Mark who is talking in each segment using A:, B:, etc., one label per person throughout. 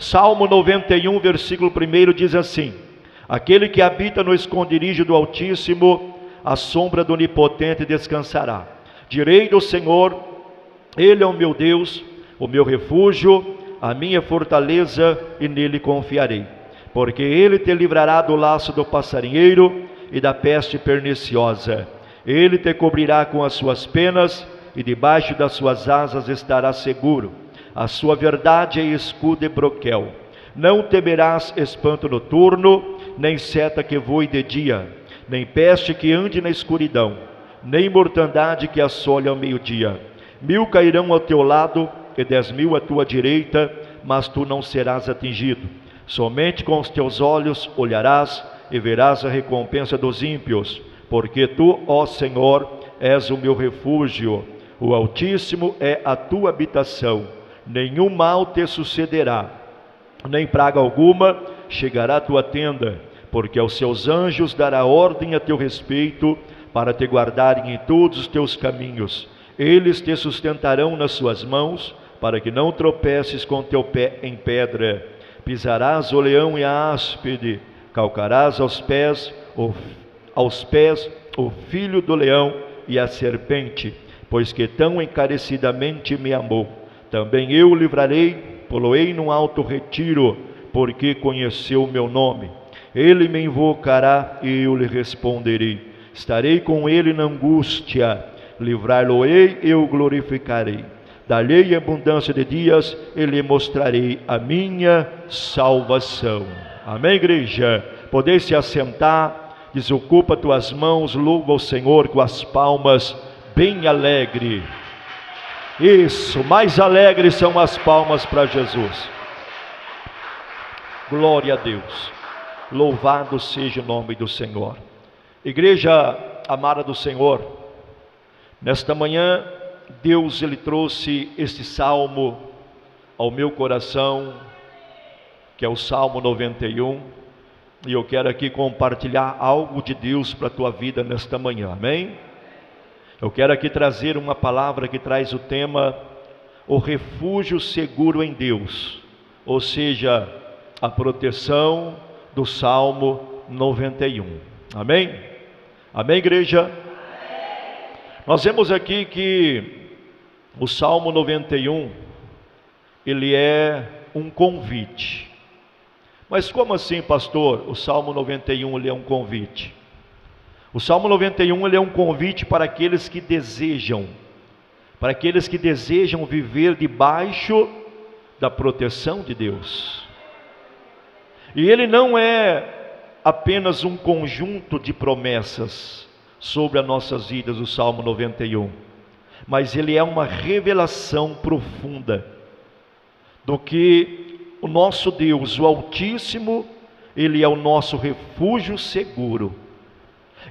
A: Salmo 91, versículo 1 diz assim: aquele que habita no esconderijo do Altíssimo, à sombra do Onipotente descansará. Direi do Senhor, Ele é o meu Deus, o meu refúgio, a minha fortaleza, e nele confiarei. Porque Ele te livrará do laço do passarinheiro e da peste perniciosa. Ele te cobrirá com as suas penas, e debaixo das suas asas estarás seguro. A sua verdade é escudo e broquel. Não temerás espanto noturno, nem seta que voe de dia, nem peste que ande na escuridão, nem mortandade que assole ao meio-dia. 1000 cairão ao teu lado e 10.000 à tua direita, mas tu não serás atingido. Somente com os teus olhos olharás e verás a recompensa dos ímpios, porque tu, ó Senhor, és o meu refúgio, o Altíssimo é a tua habitação. Nenhum mal te sucederá, nem praga alguma chegará à tua tenda, porque aos seus anjos dará ordem a teu respeito, para te guardarem em todos os teus caminhos. Eles te sustentarão nas suas mãos, para que não tropeces com teu pé em pedra. Pisarás o leão e a áspide, calcarás aos pés o filho do leão e a serpente, pois que tão encarecidamente me amou. Também eu o livrarei, poloei num alto retiro, porque conheceu o meu nome. Ele me invocará e eu lhe responderei. Estarei com ele na angústia, livrar-lo-ei e o glorificarei. Dar-lhe abundância de dias e lhe mostrarei a minha salvação. Amém, igreja? Podeis se assentar, desocupa tuas mãos, louva o Senhor com as palmas, bem alegre. Isso, mais alegres são as palmas para Jesus. Glória a Deus. Louvado seja o nome do Senhor. Igreja amada do Senhor, nesta manhã Deus Ele trouxe este salmo ao meu coração, que é o Salmo 91, e eu quero aqui compartilhar algo de Deus para a tua vida nesta manhã, amém? Eu quero aqui trazer uma palavra que traz o tema, o refúgio seguro em Deus, ou seja, a proteção do Salmo 91, amém? Amém, igreja? Amém. Nós vemos aqui que o Salmo 91, ele é um convite. Mas como assim, pastor? O Salmo 91 ele é um convite. O Salmo 91 ele é um convite para aqueles que desejam viver debaixo da proteção de Deus. E ele não é apenas um conjunto de promessas sobre as nossas vidas, o Salmo 91, mas ele é uma revelação profunda do que o nosso Deus, o Altíssimo, ele é o nosso refúgio seguro,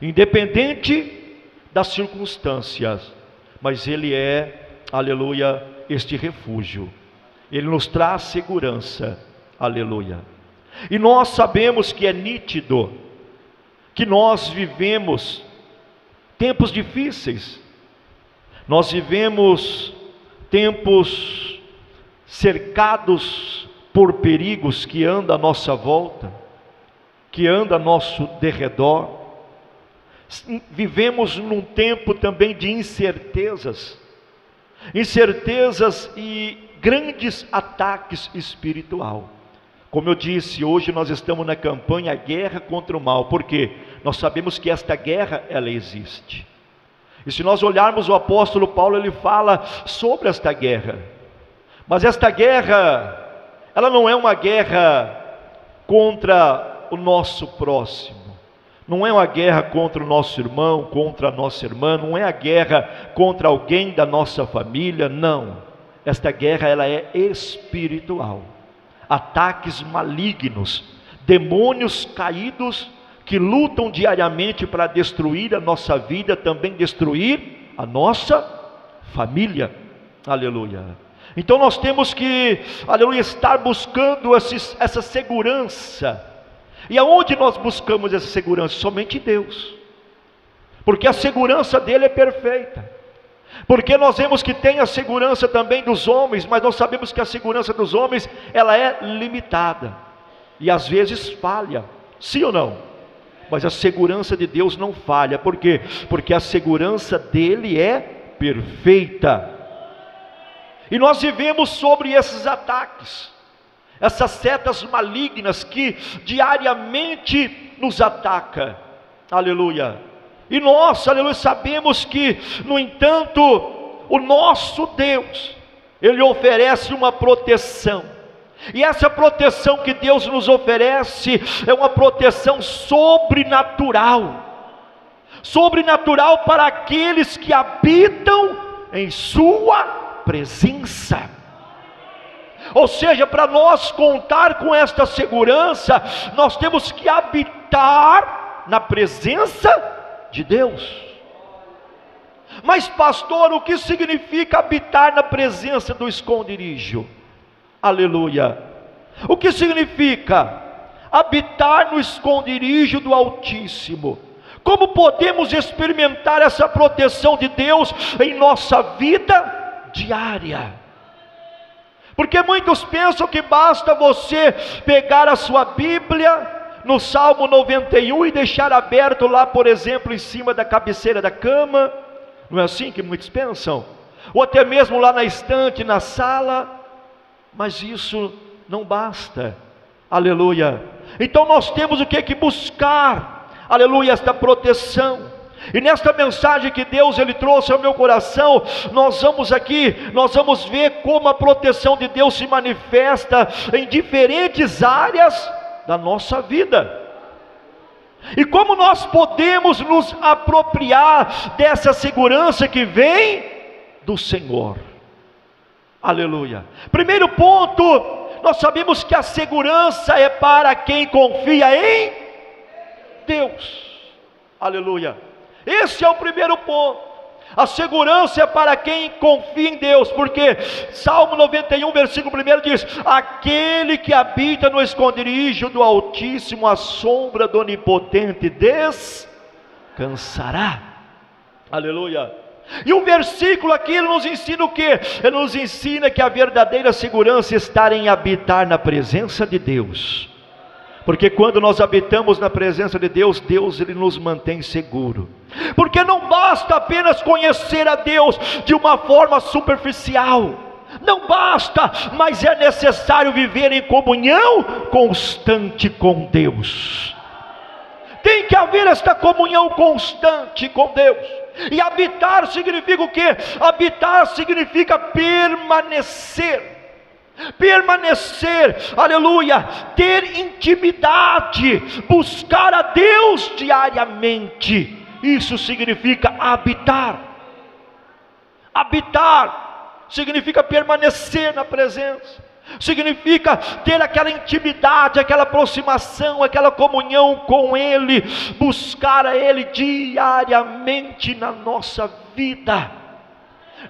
A: independente das circunstâncias, mas ele é, aleluia, este refúgio, ele nos traz segurança, aleluia. E nós sabemos que é nítido que nós vivemos tempos difíceis, nós vivemos tempos cercados por perigos que andam à nossa volta, que andam ao nosso derredor. Vivemos num tempo também de incertezas e grandes ataques espirituais. Como eu disse, hoje nós estamos na campanha Guerra contra o Mal, porque nós sabemos que esta guerra, ela existe. E se nós olharmos o apóstolo Paulo, ele fala sobre esta guerra. Mas esta guerra, ela não é uma guerra contra o nosso próximo. Não é uma guerra contra o nosso irmão, contra a nossa irmã, não é a guerra contra alguém da nossa família, não. Esta guerra, ela é espiritual. Ataques malignos, demônios caídos que lutam diariamente para destruir a nossa vida, também destruir a nossa família, aleluia. Então nós temos que, aleluia, estar buscando essa segurança. E aonde nós buscamos essa segurança? Somente em Deus, porque a segurança dele é perfeita. Porque nós vemos que tem a segurança também dos homens, mas nós sabemos que a segurança dos homens, ela é limitada, e às vezes falha, sim ou não? Mas a segurança de Deus não falha. Por quê? Porque a segurança dele é perfeita. E nós vivemos sobre esses ataques, essas setas malignas que diariamente nos atacam, aleluia. E nós, aleluia, sabemos que, no entanto, o nosso Deus, Ele oferece uma proteção. E essa proteção que Deus nos oferece é uma proteção sobrenatural. Sobrenatural para aqueles que habitam em sua presença. Ou seja, para nós contar com esta segurança, nós temos que habitar na presença de Deus. Mas pastor, o que significa habitar na presença do esconderijo? Aleluia. O que significa habitar no esconderijo do Altíssimo? Como podemos experimentar essa proteção de Deus em nossa vida diária? Porque muitos pensam que basta você pegar a sua Bíblia no Salmo 91 e deixar aberto lá, por exemplo, em cima da cabeceira da cama. Não é assim que muitos pensam? Ou até mesmo lá na estante, na sala. Mas isso não basta, aleluia. Então nós temos o que buscar, aleluia, esta proteção. E nesta mensagem que Deus Ele trouxe ao meu coração, nós vamos ver como a proteção de Deus se manifesta em diferentes áreas da nossa vida. E como nós podemos nos apropriar dessa segurança que vem do Senhor. Aleluia. Primeiro ponto, nós sabemos que a segurança é para quem confia em Deus. Aleluia. Esse é o primeiro ponto. A segurança é para quem confia em Deus, porque Salmo 91, versículo 1 diz: aquele que habita no esconderijo do Altíssimo, à sombra do Onipotente descansará. Aleluia. E o versículo aqui nos ensina o quê? Ele nos ensina que a verdadeira segurança está em habitar na presença de Deus. Porque quando nós habitamos na presença de Deus, Deus Ele nos mantém seguro. Porque não basta apenas conhecer a Deus de uma forma superficial. Não basta, mas é necessário viver em comunhão constante com Deus. Tem que haver esta comunhão constante com Deus. E habitar significa o quê? Habitar significa permanecer. Permanecer, aleluia, ter intimidade, buscar a Deus diariamente. Isso significa habitar. Habitar significa permanecer na presença. Significa ter aquela intimidade, aquela aproximação, aquela comunhão com Ele, buscar a Ele diariamente na nossa vida.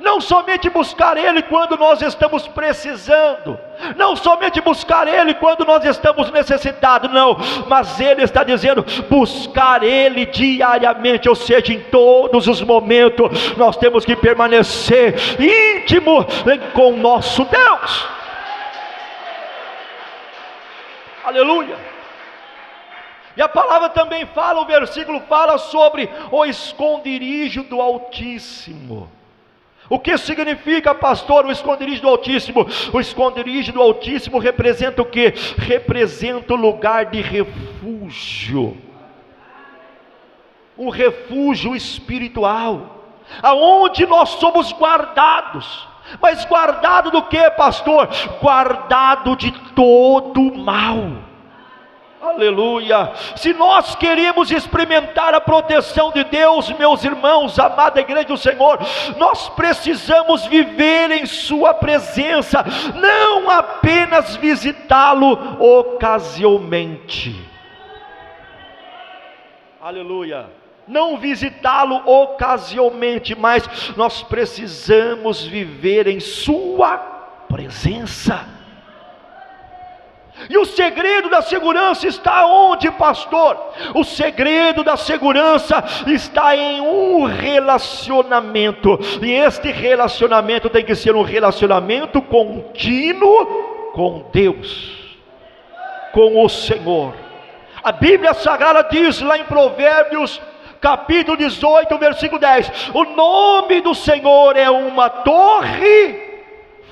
A: Não somente buscar Ele quando nós estamos precisando, não somente buscar Ele quando nós estamos necessitados, não, mas Ele está dizendo, buscar Ele diariamente, ou seja, em todos os momentos, nós temos que permanecer íntimo com o nosso Deus. Aleluia. E a palavra também fala, o versículo fala sobre o esconderijo do Altíssimo. O que significa, pastor, o esconderijo do Altíssimo? O esconderijo do Altíssimo representa o quê? Representa o lugar de refúgio. Um refúgio espiritual, aonde nós somos guardados. Mas guardado do que, pastor? Guardado de todo mal. Aleluia. Se nós queremos experimentar a proteção de Deus, meus irmãos, amada igreja do Senhor, nós precisamos viver em sua presença, não apenas visitá-lo ocasionalmente. Aleluia. Não visitá-lo ocasionalmente, mas nós precisamos viver em sua presença. E o segredo da segurança está onde, pastor? O segredo da segurança está em um relacionamento. E este relacionamento tem que ser um relacionamento contínuo com Deus, com o Senhor. A Bíblia Sagrada diz lá em Provérbios capítulo 18, versículo 10: o nome do Senhor é uma torre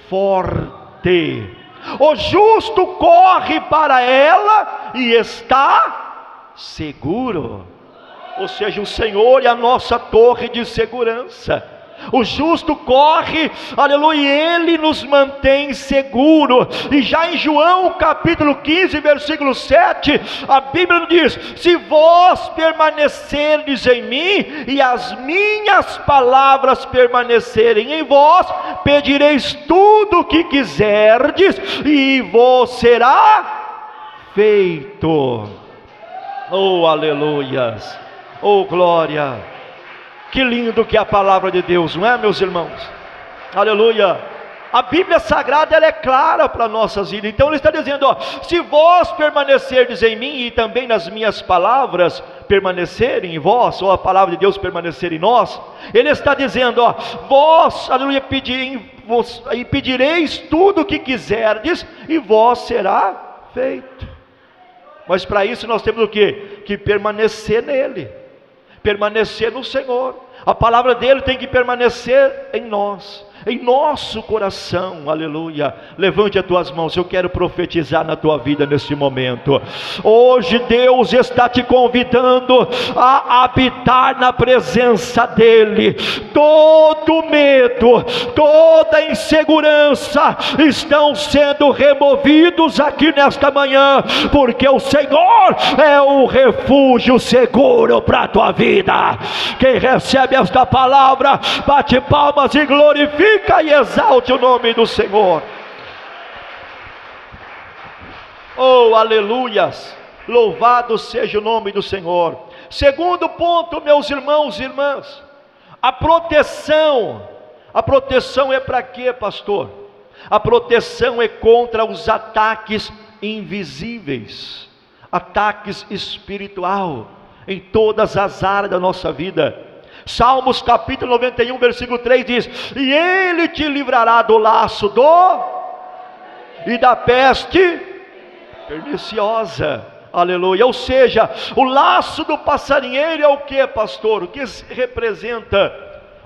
A: forte. O justo corre para ela e está seguro. Ou seja, o Senhor é a nossa torre de segurança. O justo corre, aleluia, e Ele nos mantém seguro. E já em João capítulo 15, versículo 7, a Bíblia diz: se vós permanecerdes em mim, e as minhas palavras permanecerem em vós, pedireis tudo o que quiserdes, e vos será feito. Oh, aleluias, oh, glória. Que lindo que é a palavra de Deus, não é, meus irmãos? Aleluia. A Bíblia Sagrada, ela é clara para nossas vidas. Então ele está dizendo, ó, se vós permanecerdes em mim e também nas minhas palavras permanecerem em vós, ou a palavra de Deus permanecer em nós, ele está dizendo, ó, vós, aleluia, pedireis tudo o que quiserdes e vós será feito. Mas para isso nós temos o quê? Que permanecer nele, permanecer no Senhor. A palavra dele tem que permanecer em nós, em nosso coração, aleluia. Levante as tuas mãos, eu quero profetizar na tua vida neste momento. Hoje Deus está te convidando a habitar na presença dEle. Todo medo, toda insegurança estão sendo removidos aqui nesta manhã, porque o Senhor é o refúgio seguro para a tua vida. Quem recebe esta palavra, bate palmas e glorifica e exalte o nome do Senhor. Oh, aleluias, louvado seja o nome do Senhor. Segundo ponto, meus irmãos e irmãs, a proteção é para quê, pastor? A proteção é contra os ataques invisíveis, ataques espiritual, em todas as áreas da nossa vida. Salmos capítulo 91, versículo 3 diz: e Ele te livrará do laço e da peste perniciosa. Aleluia. Ou seja, o laço do passarinheiro é o que, pastor? O que representa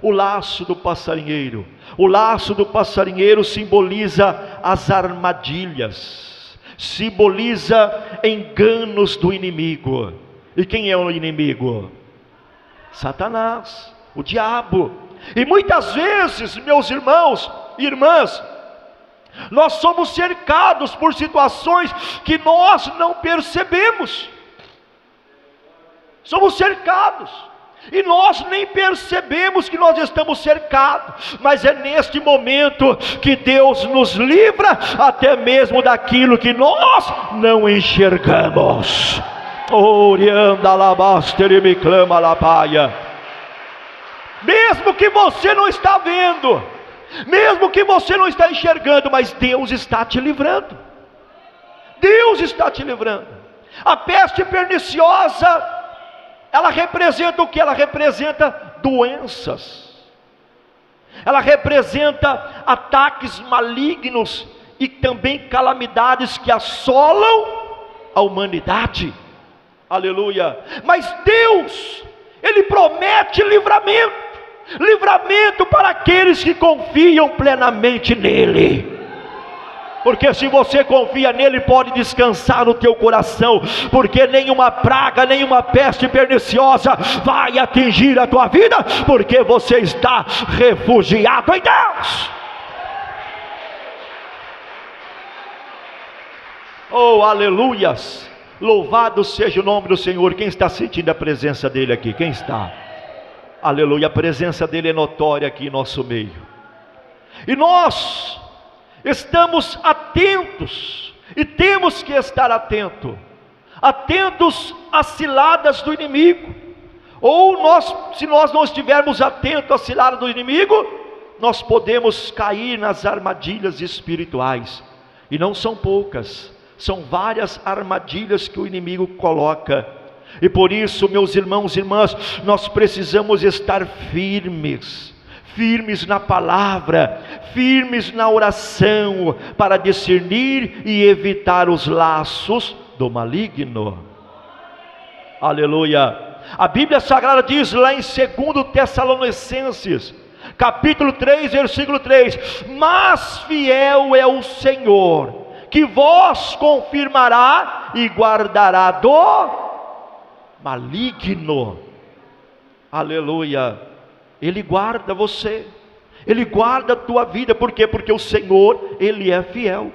A: o laço do passarinheiro? O laço do passarinheiro simboliza as armadilhas, simboliza enganos do inimigo. E quem é o inimigo? Satanás, o diabo. E muitas vezes, meus irmãos e irmãs, nós somos cercados por situações que nós não percebemos. Somos cercados e nós nem percebemos que nós estamos cercados, mas é neste momento que Deus nos livra até mesmo daquilo que nós não enxergamos. Orianda alabaster e me clama alabaia. Mesmo que você não está vendo, mesmo que você não está enxergando, mas Deus está te livrando. Deus está te livrando. A peste perniciosa, ela representa o que? Ela representa doenças, ela representa ataques malignos e também calamidades que assolam a humanidade. Aleluia. Mas Deus, Ele promete livramento para aqueles que confiam plenamente nele. Porque se você confia nele, pode descansar no teu coração, porque nenhuma praga, nenhuma peste perniciosa vai atingir a tua vida, porque você está refugiado em Deus. Oh, aleluias. Louvado seja o nome do Senhor. Quem está sentindo a presença dele aqui? Quem está? Aleluia, a presença dele é notória aqui em nosso meio. E nós estamos atentos, e temos que estar atentos às ciladas do inimigo. Ou se nós não estivermos atentos às ciladas do inimigo, nós podemos cair nas armadilhas espirituais. E não são poucas. São várias armadilhas que o inimigo coloca. E por isso, meus irmãos e irmãs, nós precisamos estar firmes na palavra, firmes na oração, para discernir e evitar os laços do maligno. Aleluia. A Bíblia Sagrada diz lá em 2 Tessalonicenses, capítulo 3, versículo 3: mas fiel é o Senhor, que vos confirmará e guardará do maligno. Aleluia. Ele guarda você, Ele guarda a tua vida. Por quê? Porque o Senhor, Ele é fiel.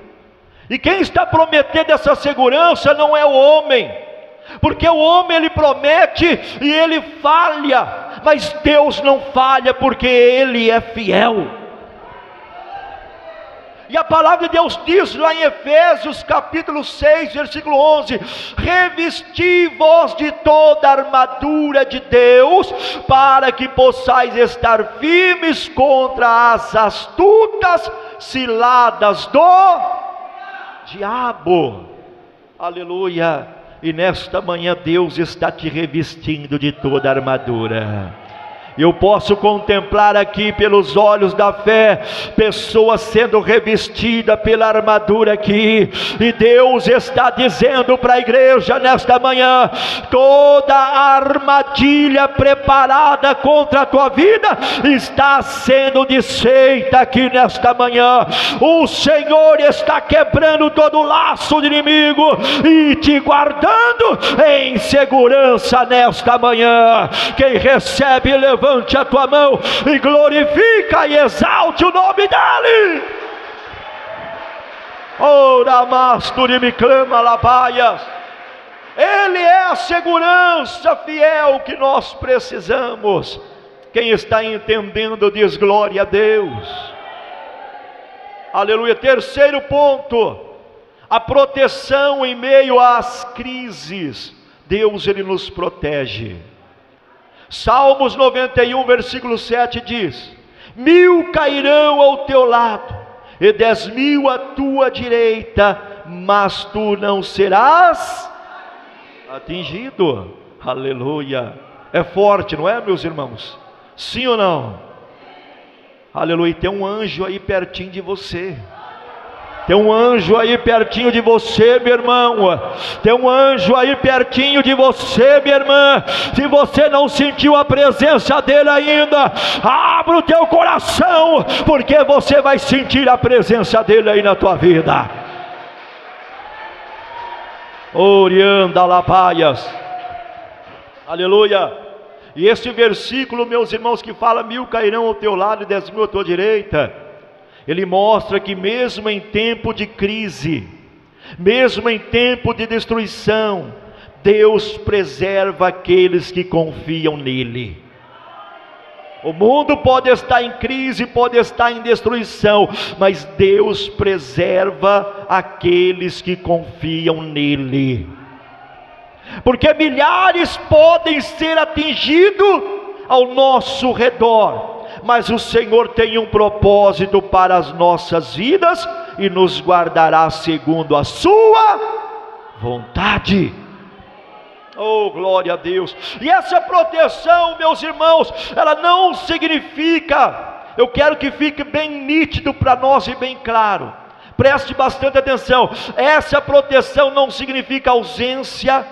A: E quem está prometendo essa segurança não é o homem, porque o homem ele promete e ele falha, mas Deus não falha, porque Ele é fiel. E a palavra de Deus diz lá em Efésios capítulo 6, versículo 11: revesti-vos de toda a armadura de Deus, para que possais estar firmes contra as astutas ciladas do diabo. Aleluia. E nesta manhã Deus está te revestindo de toda a armadura. Eu posso contemplar aqui pelos olhos da fé pessoas sendo revestidas pela armadura aqui, e Deus está dizendo para a igreja nesta manhã: toda a armadilha preparada contra a tua vida está sendo desfeita aqui nesta manhã. O Senhor está quebrando todo o laço do inimigo e te guardando em segurança nesta manhã. Quem recebe, levante a tua mão e glorifica e exalte o nome dEle. Ora masturi me clama labaias. Ele é a segurança fiel que nós precisamos. Quem está entendendo diz glória a Deus. Aleluia. Terceiro ponto: a proteção em meio às crises. Deus, Ele nos protege. Salmos 91, versículo 7 diz: 1000 cairão ao teu lado e 10.000 à tua direita, mas tu não serás atingido. Aleluia. É forte, não é, meus irmãos? Sim ou não? Aleluia. Tem um anjo aí pertinho de você. Tem um anjo aí pertinho de você, meu irmão. Tem um anjo aí pertinho de você, minha irmã. Se você não sentiu a presença dele ainda, abra o teu coração, porque você vai sentir a presença dele aí na tua vida. Orianda lapaias. Aleluia. E esse versículo, meus irmãos, que fala 1000 cairão ao teu lado e 10.000 à tua direita, ele mostra que mesmo em tempo de crise, mesmo em tempo de destruição, Deus preserva aqueles que confiam nele. O mundo pode estar em crise, pode estar em destruição, mas Deus preserva aqueles que confiam nele. Porque milhares podem ser atingidos ao nosso redor, mas o Senhor tem um propósito para as nossas vidas e nos guardará segundo a sua vontade. Oh, glória a Deus. E essa proteção, meus irmãos, ela não significa, eu quero que fique bem nítido para nós e bem claro, preste bastante atenção, essa proteção não significa ausência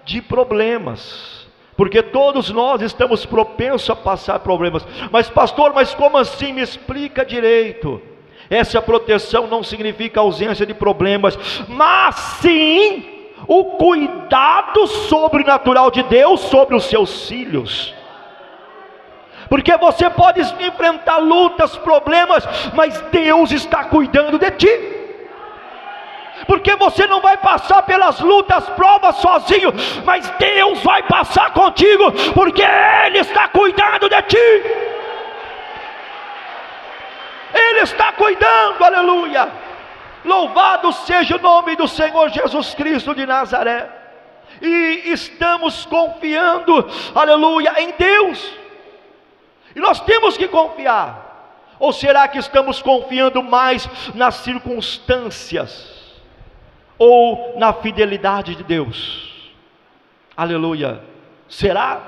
A: de problemas, porque todos nós estamos propensos a passar problemas. Mas pastor, mas como assim? Me explica direito. Essa proteção não significa ausência de problemas, mas sim o cuidado sobrenatural de Deus sobre os seus filhos. Porque você pode enfrentar lutas, problemas, mas Deus está cuidando de ti. Porque você não vai passar pelas lutas, provas sozinho, mas Deus vai passar contigo, porque Ele está cuidando de ti. Ele está cuidando, aleluia. Louvado seja o nome do Senhor Jesus Cristo de Nazaré. E estamos confiando, aleluia, em Deus. E nós temos que confiar. Ou será que estamos confiando mais nas circunstâncias? ou na fidelidade de Deus? Aleluia. Será?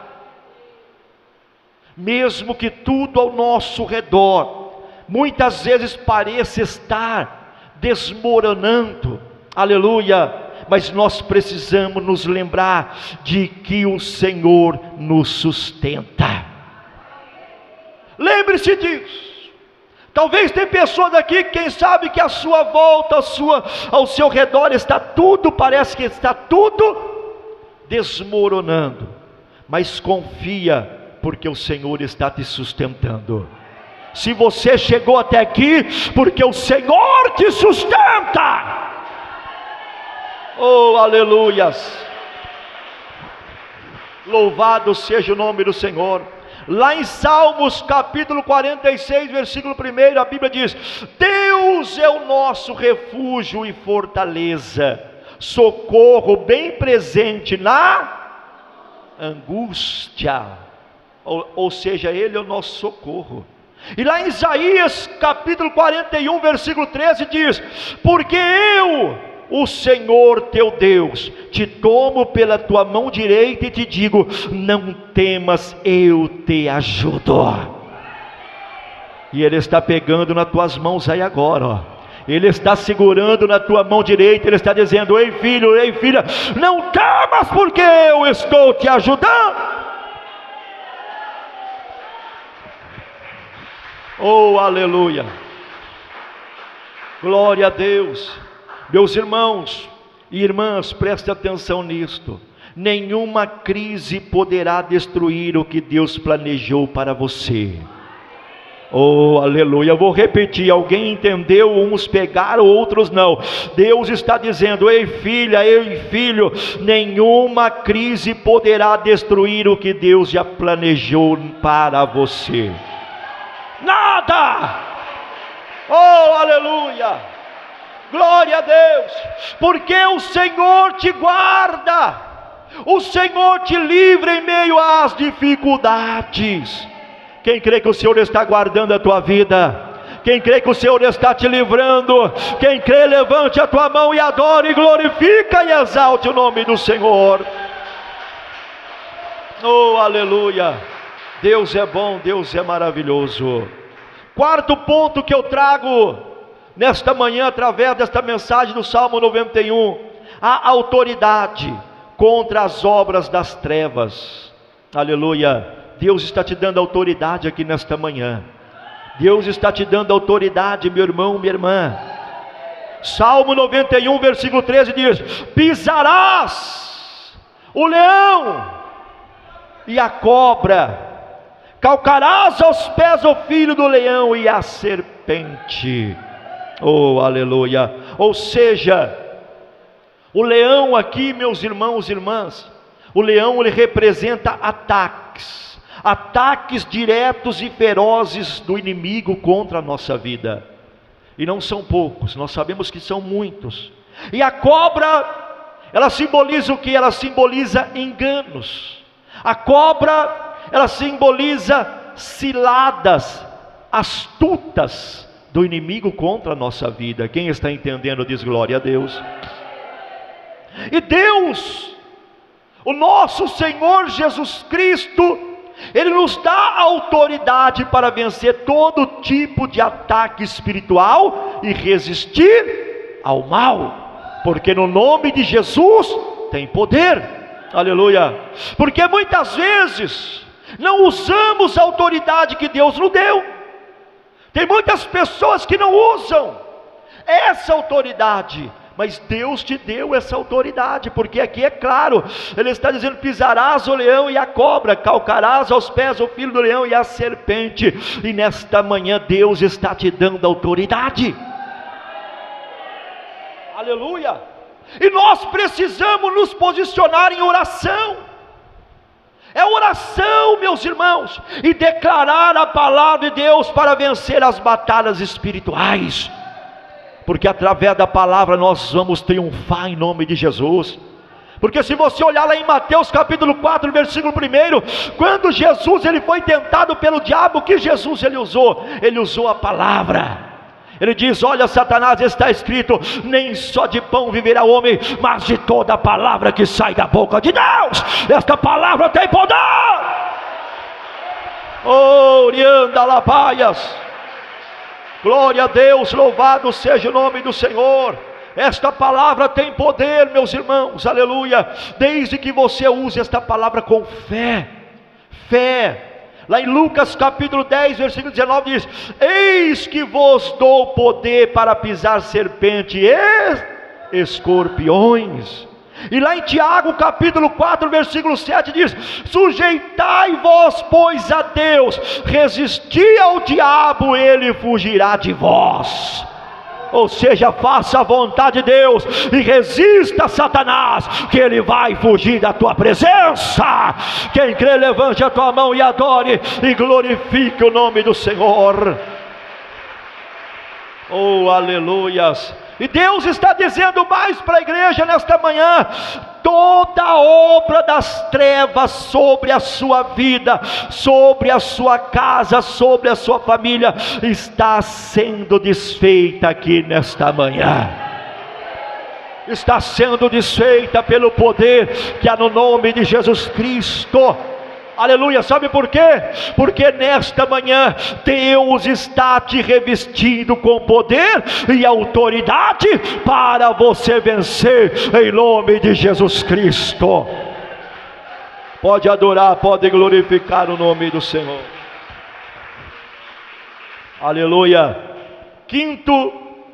A: Mesmo que tudo ao nosso redor muitas vezes pareça estar desmoronando, aleluia, mas nós precisamos nos lembrar de que o Senhor nos sustenta. Lembre-se disso. Talvez tem pessoas aqui, quem sabe que à sua volta, ao seu redor parece que está tudo desmoronando, mas confia, porque o Senhor está te sustentando. Se você chegou até aqui, porque o Senhor te sustenta. Oh, aleluias. Louvado seja o nome do Senhor. Lá em Salmos capítulo 46, versículo 1, a Bíblia diz: Deus é o nosso refúgio e fortaleza, socorro bem presente na angústia. Ou seja, Ele é o nosso socorro. E lá em Isaías capítulo 41, versículo 13 diz: Porque eu, o Senhor teu Deus, te tomo pela tua mão direita e te digo: não temas, eu te ajudo. E Ele está pegando nas tuas mãos aí agora, ó. Ele está segurando na tua mão direita, Ele está dizendo: ei filho, ei filha, não temas, porque eu estou te ajudando. Oh, aleluia, glória a Deus. Meus irmãos e irmãs, preste atenção nisto: nenhuma crise poderá destruir o que Deus planejou para você. Oh, aleluia. Eu vou repetir, alguém entendeu? Uns pegaram, outros não. Deus está dizendo: ei filha, ei filho, nenhuma crise poderá destruir o que Deus já planejou para você. Nada. Oh, aleluia, glória a Deus, porque o Senhor te guarda, o Senhor te livra em meio às dificuldades. Quem crê que o Senhor está guardando a tua vida? Quem crê que o Senhor está te livrando? Quem crê, levante a tua mão e adore, e glorifica e exalte o nome do Senhor. Oh, aleluia. Deus é bom, Deus é maravilhoso. Quarto ponto que eu trago nesta manhã, através desta mensagem do Salmo 91, a autoridade contra as obras das trevas. Aleluia. Deus está te dando autoridade aqui nesta manhã. Deus está te dando autoridade, meu irmão, minha irmã. Salmo 91, versículo 13 diz: pisarás o leão e a cobra, calcarás aos pés o filho do leão e a serpente. Oh, aleluia. Ou seja, o leão aqui, meus irmãos e irmãs, o leão ele representa ataques diretos e ferozes do inimigo contra a nossa vida. E não são poucos, nós sabemos que são muitos. E a cobra, ela simboliza o que? Ela simboliza enganos. A cobra, ela simboliza ciladas astutas do inimigo contra a nossa vida. Quem está entendendo diz glória a Deus. E Deus, o nosso Senhor Jesus Cristo, Ele nos dá autoridade para vencer todo tipo de ataque espiritual e resistir ao mal, porque no nome de Jesus tem poder. Aleluia. Porque muitas vezes não usamos a autoridade que Deus nos deu. Tem muitas pessoas que não usam essa autoridade, mas Deus te deu essa autoridade, porque aqui é claro, Ele está dizendo: pisarás o leão e a cobra, calcarás aos pés o filho do leão e a serpente. E nesta manhã Deus está te dando autoridade. Aleluia. E nós precisamos nos posicionar em oração. É oração, meus irmãos, e declarar a palavra de Deus para vencer as batalhas espirituais, porque através da palavra nós vamos triunfar em nome de Jesus. Porque se você olhar lá em Mateus capítulo 4, versículo 1, quando Jesus ele foi tentado pelo diabo, o que Jesus ele usou? Ele usou a palavra. Ele diz: olha, Satanás, está escrito, nem só de pão viverá o homem, mas de toda a palavra que sai da boca de Deus. Esta palavra tem poder. Orianda Labaias. Glória a Deus, louvado seja o nome do Senhor. Esta palavra tem poder, meus irmãos, aleluia. Desde que você use esta palavra com fé. Fé. Lá em Lucas capítulo 10, versículo 19 diz: eis que vos dou poder para pisar serpente e escorpiões. E lá em Tiago capítulo 4, versículo 7 diz: sujeitai-vos, pois, a Deus, resisti ao diabo, ele fugirá de vós. Ou seja, faça a vontade de Deus e resista a Satanás, que ele vai fugir da tua presença. Quem crê, levante a tua mão e adore e glorifique o nome do Senhor. Oh, aleluias. E Deus está dizendo mais para a igreja nesta manhã: toda a obra das trevas sobre a sua vida, sobre a sua casa, sobre a sua família, está sendo desfeita aqui nesta manhã. Está sendo desfeita pelo poder que há no nome de Jesus Cristo. Aleluia, sabe por quê? Porque nesta manhã Deus está te revestindo com poder e autoridade para você vencer em nome de Jesus Cristo. Pode adorar, pode glorificar o nome do Senhor. Aleluia. Quinto,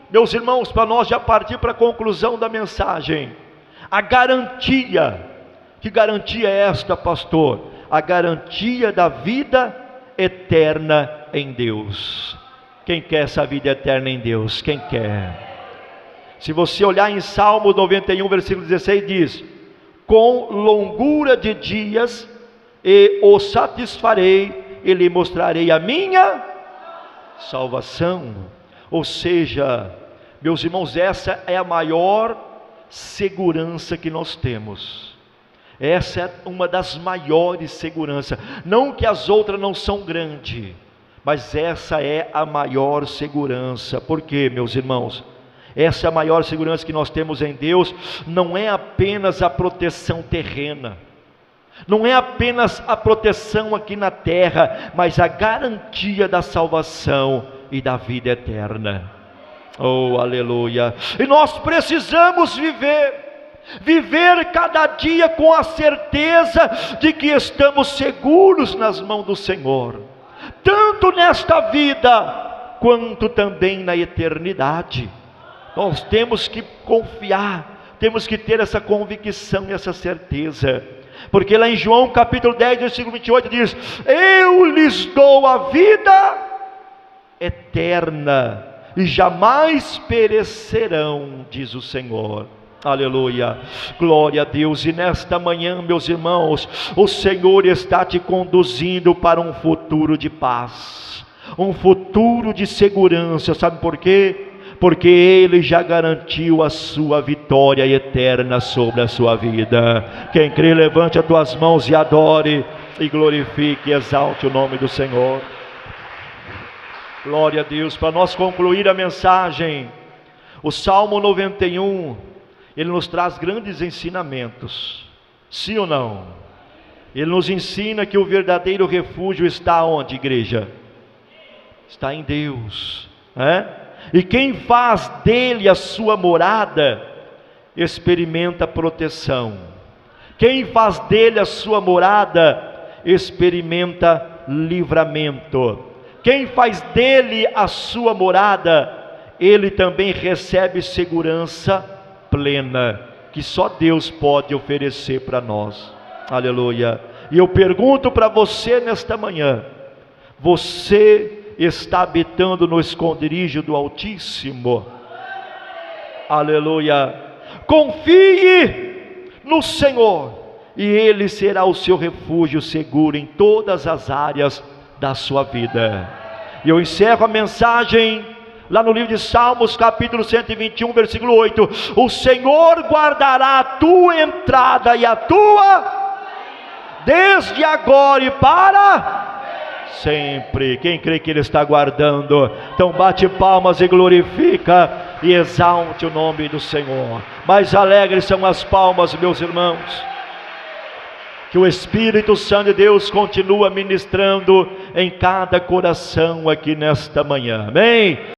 A: meus irmãos, para nós já partir para a conclusão da mensagem, a garantia. Que garantia é esta, pastor? A garantia da vida eterna em Deus. Quem quer essa vida eterna em Deus? Quem quer? Se você olhar em Salmo 91, versículo 16, diz: com longura de dias e o satisfarei, e lhe mostrarei a minha salvação. Ou seja, meus irmãos, essa é a maior segurança que nós temos. Essa é uma das maiores seguranças. Não que as outras não são grandes, mas essa é a maior segurança. Por quê, meus irmãos? Essa é a maior segurança que nós temos em Deus. Não é apenas a proteção terrena, não é apenas a proteção aqui na terra, mas a garantia da salvação e da vida eterna. Oh, aleluia. E nós precisamos viver cada dia com a certeza de que estamos seguros nas mãos do Senhor, tanto nesta vida quanto também na eternidade. Nós temos que confiar, temos que ter essa convicção e essa certeza, porque lá em João capítulo 10, versículo 28 diz: eu lhes dou a vida eterna e jamais perecerão, diz o Senhor. Aleluia, glória a Deus. E nesta manhã, meus irmãos, o Senhor está te conduzindo para um futuro de paz, um futuro de segurança. Sabe por quê? Porque Ele já garantiu a sua vitória eterna sobre a sua vida. Quem crê, levante as tuas mãos e adore, e glorifique e exalte o nome do Senhor. Glória a Deus. Para nós concluir a mensagem, o Salmo 91, ele nos traz grandes ensinamentos, sim ou não? Ele nos ensina que o verdadeiro refúgio está onde, igreja? Está em Deus, E quem faz dele a sua morada, experimenta proteção. Quem faz dele a sua morada, experimenta livramento. Quem faz dele a sua morada, ele também recebe segurança plena, que só Deus pode oferecer para nós. Aleluia. E eu pergunto para você nesta manhã: você está habitando no esconderijo do Altíssimo? Aleluia. Confie no Senhor, e Ele será o seu refúgio seguro em todas as áreas da sua vida. E eu encerro a mensagem lá no livro de Salmos, capítulo 121, versículo 8: o Senhor guardará a tua entrada e a tua, desde agora e para sempre. Quem crê que Ele está guardando, então bate palmas e glorifica e exalte o nome do Senhor. Mais alegres são as palmas, meus irmãos. Que o Espírito Santo de Deus continua ministrando em cada coração aqui nesta manhã. Amém?